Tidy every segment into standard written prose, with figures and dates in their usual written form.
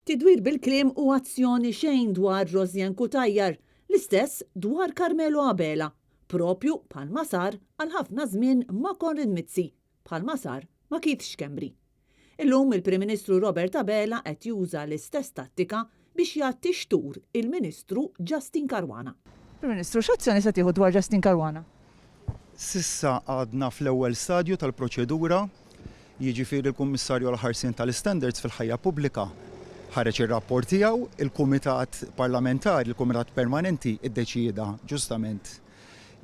Tidwir bil-kliem u azzjoni xejn dwar Rosjan Kutajjar, l-istess dwar Carmelo Abela, propju bħalma sar għal ħafna żmien ma' Konrad Mizzi, bħalma sar ma' Keith Schembri. Illum il-Prim Ministru Robert Abela qed juża l-istess tattika biex jagħti xtur il-Ministru Justin Caruana. Prim Ministru, x'azzjoni se tieħu dwar Justin Caruana? Sissa għadna fl-ewwel stadju tal-proċedura, jiġifieri l-Kummissarju għall-ħarsien tal-Standards fil-ħajja pubblika ħareġ ir-rapport tiegħu, il-Kumitat Parlamentari, il-Kumitat Permanenti iddeċieda ġustament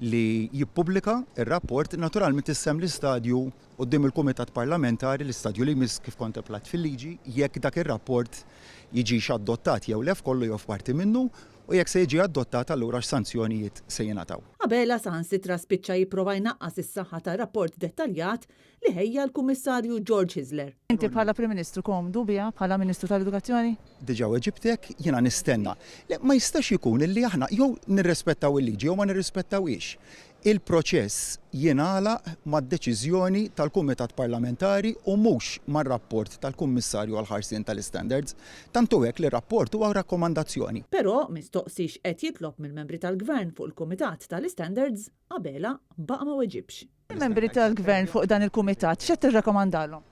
li jippubblika ir-rapport, naturalment issem l-istadju quddiem il-Kumitat Parlamentari, l-istadju li jmiss kif kontemplat fil-liġi, jekk dak ir-rapport jiġix adottat jew lef kollu jew f'parti minnu, u jekk se jiġi adottat allura x'sanzjonijiet se jingħataw. Abela saħansitra spiċċa jipprova jnaqqas is-saħħa tar-rapport dettaljat li ħejja l-Kummissarju George Hisler. Inti bħala Prim Ministru komdu biha bħala Ministru tal-Edukazzjoni? Diġà weġibtek jiena nistenna. Ma jistax ikun illi aħna jew nirrispettaw il-liġi jew ma nirrispettawhiex. Il-proċess jingħalaq mad-deċiżjoni tal-Kumitat Parlamentari u mhux mar-rapport tal-Kummissarju għall-ħarsien tal-Standards, tantu hekk li rapport huwa rakkomandazzjoni. Però mistoqsix qed jitlob mill-membri tal-Gvern fuq il-Kumitat tal-Standards, Abela baqa' ma weġibx. Il-membri tal-Gvern fuq dan il-Kumitat x'qed tirrakkomandalhom?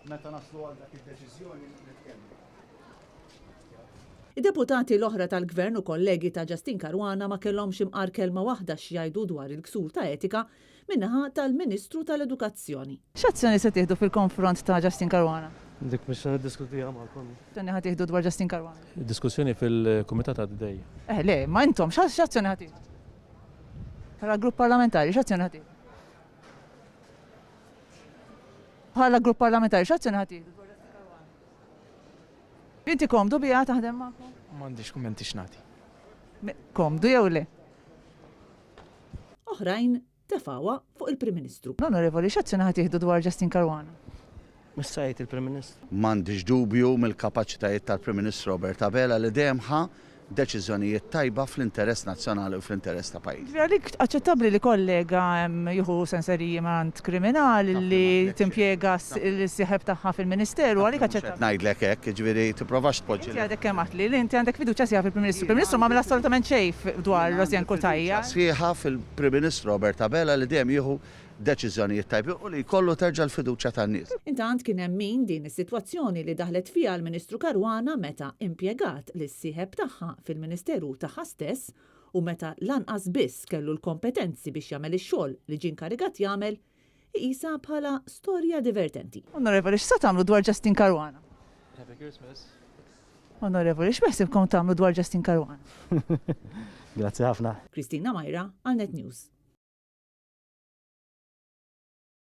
Meta naslu għal dak id-deċiżjoni nitkellmu. Id-deputati l-oħra tal-Gvern u kollegi ta' Justin Caruana ma kellhomx imqar kelma waħda x'jgħidu dwar il-ksur ta' etika minnaħa tal-Ministru tal-Edukazzjoni. X'azzjoni se tieħdu fil-konfront ta' Justin Caruana? Dik biex niddiskutija magħkom. X'azzjoni ħad tieħdu dwar Justin Caruana? Diskussjoni fil-Kumitat għaddej. Le, ma intom x'azzjoni ħad tieħdu? Bħala grupp parlamentari x'azzjoni ħad tieħdu? Bħala grupp parlamentari x'azzjoni ħad tieħdu? Inti komdu biha taħdem magħhom? M'għandix kummenti x'nagħti. Komdu jew le? Oħrajn tefawha fuq il-Prim Ministru. L-Onorevoli, x'azzjoni ħad tieħdu dwar Justin Caruana? Missa jgħid il-Prim Ministru. M'għandix dubju mill-kapaċitajiet tal-Prim Ministru Robert Abela li dejjem ħa deċiżjonijiet tajba fl-interess nazzjonali u fl-interess ta' pajjiż. Għalik aċċettabbli li kollega jieħu senseriment kriminali li timpjega s-sieħeb tagħha fil-Ministeru, għalik aċċettabbli. Ngħidlek hekk, ġifieri tipprova x'tpoġġi. Inti għadek kemm għatli li inti għandek fiduċja sieħa fil-Prim Ministru. Il-Prim Ministru m'għamel assolutament xejn dwar Rosjan Kutajjar. Sieħa fil-Prim Ministru Robert Abela li dejjem jieħu deċiżjonijiet tajbi u li jkollu terġa' l-fiduċja tan-nies. Intant kien hemm min din is-sitwazzjoni li daħlet fiha l-Ministru Caruana meta impjegat lis-sieħeb tagħha fil-Ministeru tagħha stess u meta lanqas biss kellu l-kompetenzi biex jagħmel ix-xogħol li ġie inkarigat jagħmel iqisha bħala storja divertenti. Onorevoli, x'sa tagħmlu dwar Justin Caruana? Happy Christmas. Onorevoli, x'beħsibkom tagħmlu dwar Justin Caruana? Grazzi ħafna. Kristina Majra, għal Net News.